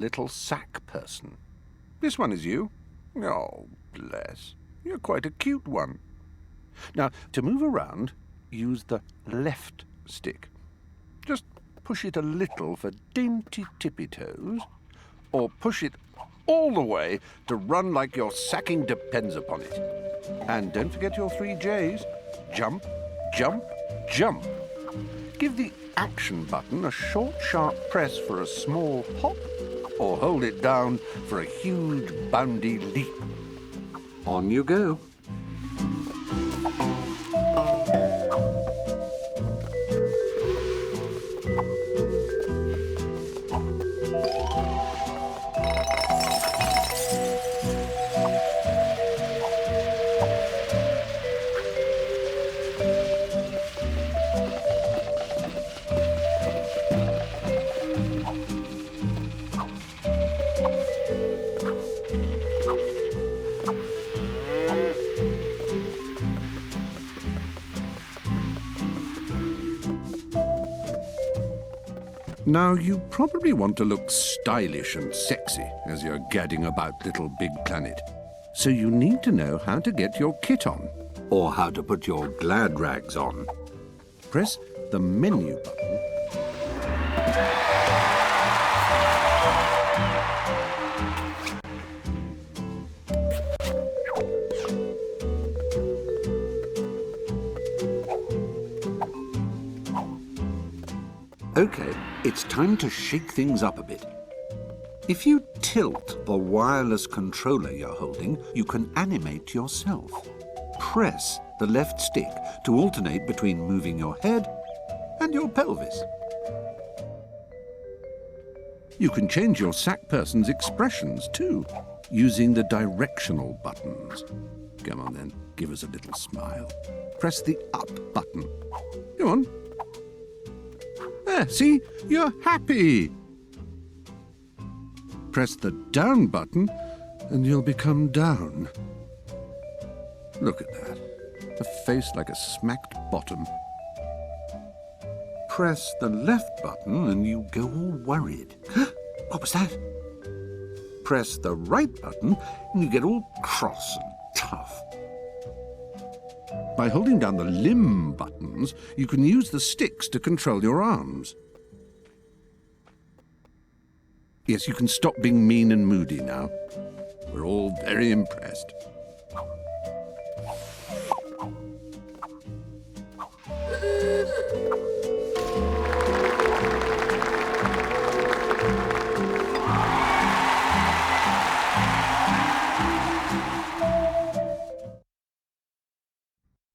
little sack person. This one is you. Oh, bless. You're quite a cute one. Now, to move around, use the left stick. Just push it a little for dainty tippy toes, or push it all the way to run like your sacking depends upon it. And don't forget your 3 J's. Jump, jump, jump. Give the action button a short, sharp press for a small hop, or hold it down for a huge, boundy leap. On you go. Now, you probably want to look stylish and sexy as you're gadding about Little Big Planet. So you need to know how to get your kit on, or how to put your glad rags on. Press the menu button. Okay, it's time to shake things up a bit. If you tilt the wireless controller you're holding, you can animate yourself. Press the left stick to alternate between moving your head and your pelvis. You can change your sack person's expressions too, using the directional buttons. Come on then, give us a little smile. Press the up button. Go on. There, see? You're happy. Press the down button and you'll become down. Look at that. A face like a smacked bottom. Press the left button and you go all worried. What was that? Press the right button and you get all cross and tough. By holding down the limb buttons, you can use the sticks to control your arms. Yes, you can stop being mean and moody now. We're all very impressed.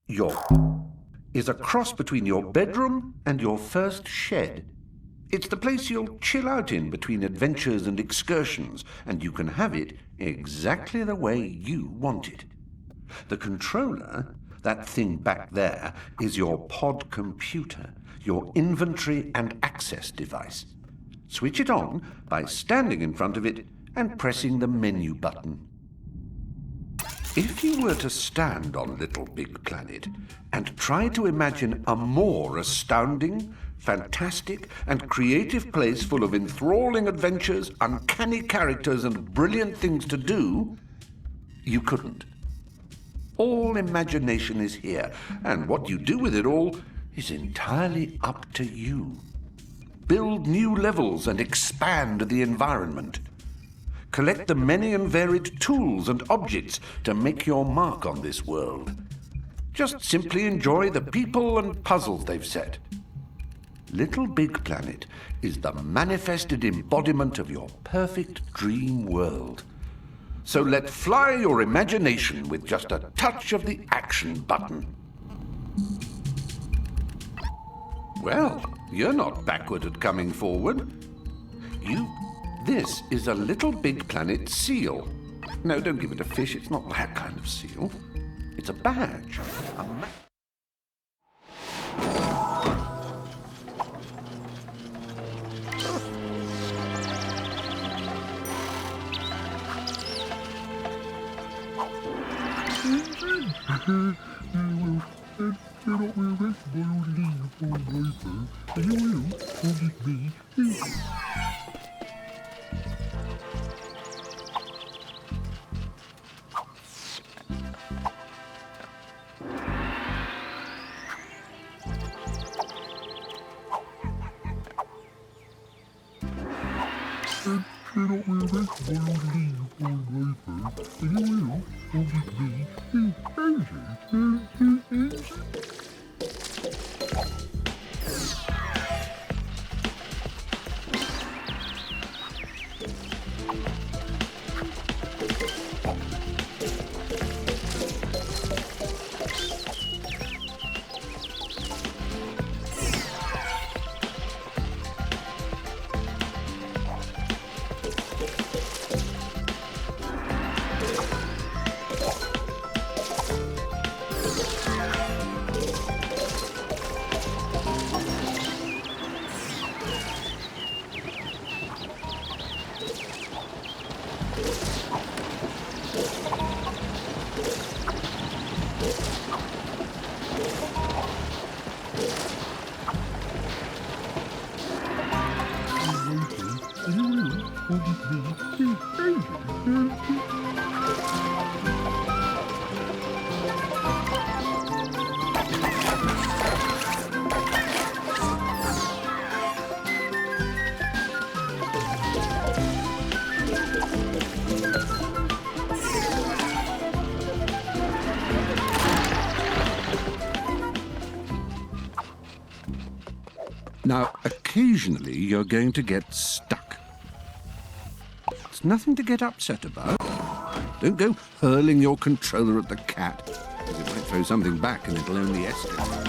Your is a cross between your bedroom and your first shed. It's the place you'll chill out in between adventures and excursions, and you can have it exactly the way you want it. The controller, that thing back there, is your pod computer, your inventory and access device. Switch it on by standing in front of it and pressing the menu button. If you were to stand on Little Big Planet and try to imagine a more astounding, fantastic, and creative place full of enthralling adventures, uncanny characters, and brilliant things to do, you couldn't. All imagination is here, and what you do with it all is entirely up to you. Build new levels and expand the environment. Collect the many and varied tools and objects to make your mark on this world. Just simply enjoy the people and puzzles they've set. Little Big Planet is the manifested embodiment of your perfect dream world. So let fly your imagination with just a touch of the action button. Well, you're not backward at coming forward. This is a Little Big Planet seal. No, don't give it a fish. It's not that kind of seal. It's a badge. cannot wear this while you leave on later, and you will, obviously, be easy. Now, occasionally you're going to get stuck. It's nothing to get upset about. Don't go hurling your controller at the cat, because it might throw something back and it'll only escalate.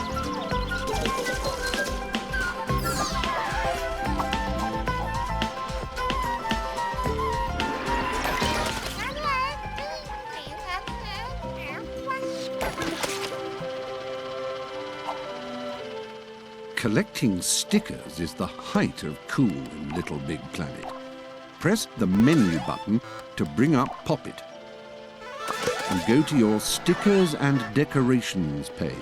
Collecting stickers is the height of cool in Little Big Planet. Press the menu button to bring up Pop It. And go to your Stickers and Decorations page.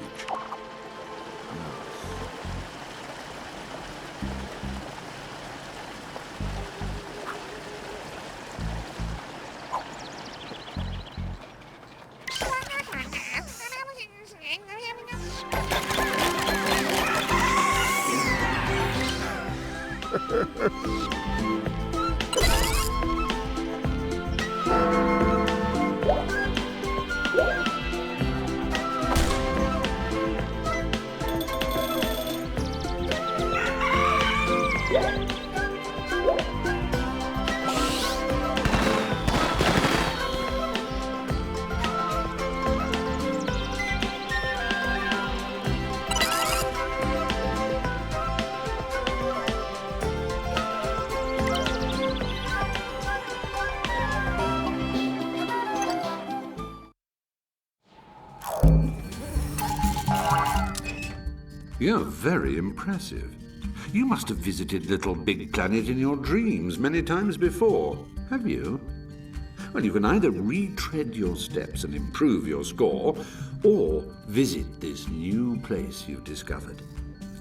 You're very impressive. You must have visited Little Big Planet in your dreams many times before, have you? Well, you can either retread your steps and improve your score, or visit this new place you've discovered.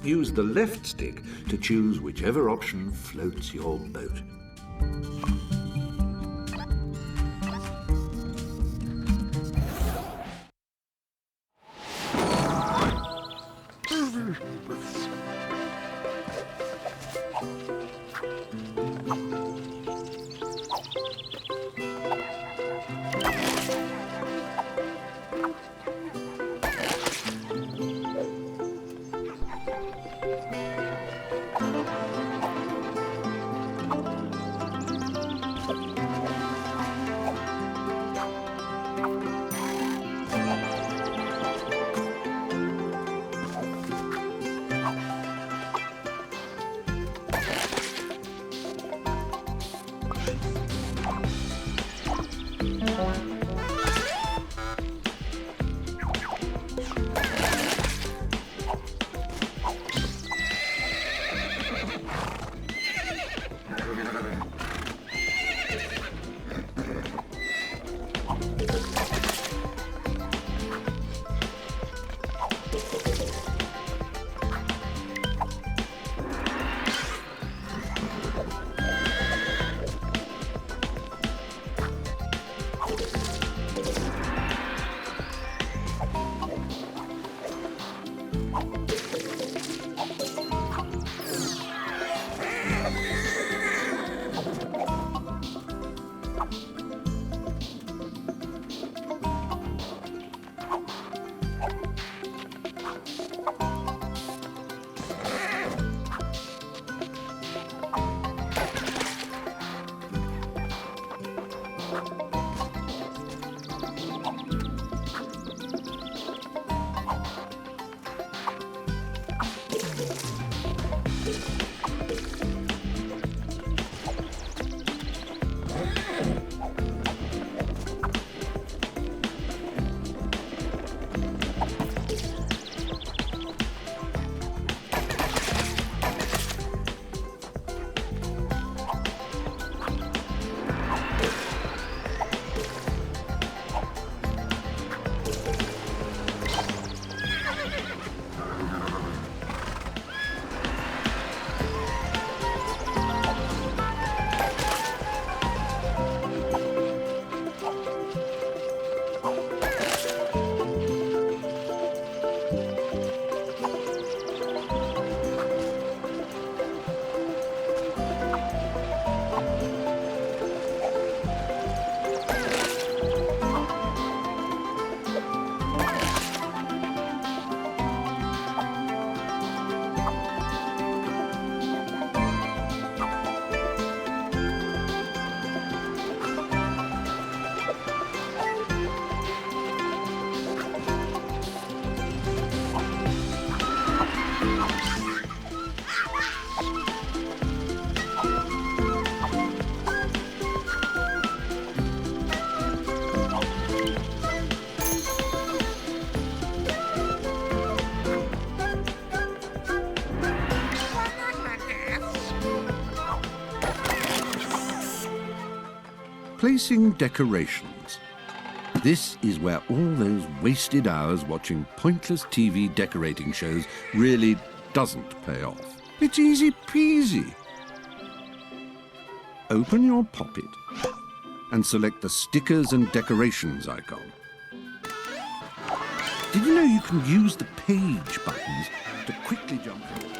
Use the left stick to choose whichever option floats your boat. Replacing decorations. This is where all those wasted hours watching pointless TV decorating shows really doesn't pay off. It's easy peasy. Open your pocket and select the Stickers and Decorations icon. Did you know you can use the page buttons to quickly jump in?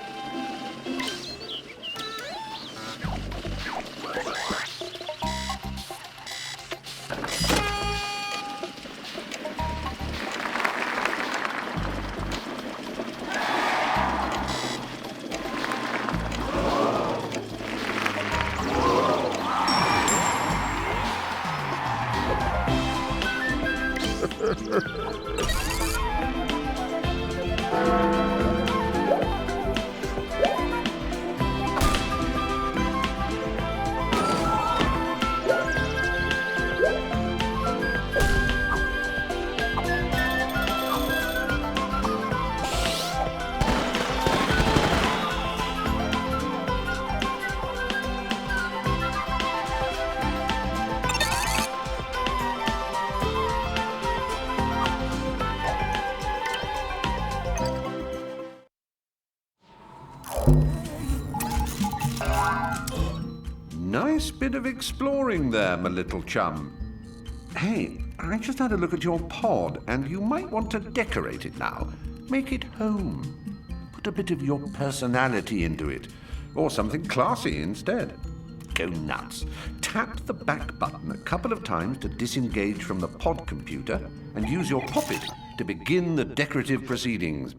Nice bit of exploring there, my little chum. Hey, I just had a look at your pod, and you might want to decorate it now. Make it home. Put a bit of your personality into it, or something classy instead. Go nuts. Tap the back button a couple of times to disengage from the pod computer, and use your poppet to begin the decorative proceedings.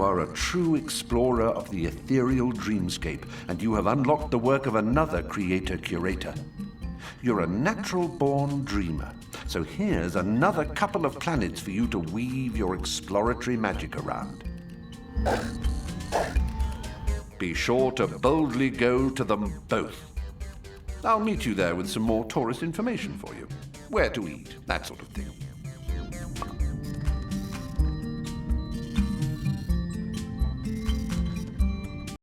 You are a true explorer of the ethereal dreamscape, and you have unlocked the work of another creator-curator. You're a natural-born dreamer, so here's another couple of planets for you to weave your exploratory magic around. Be sure to boldly go to them both. I'll meet you there with some more tourist information for you. Where to eat, that sort of thing.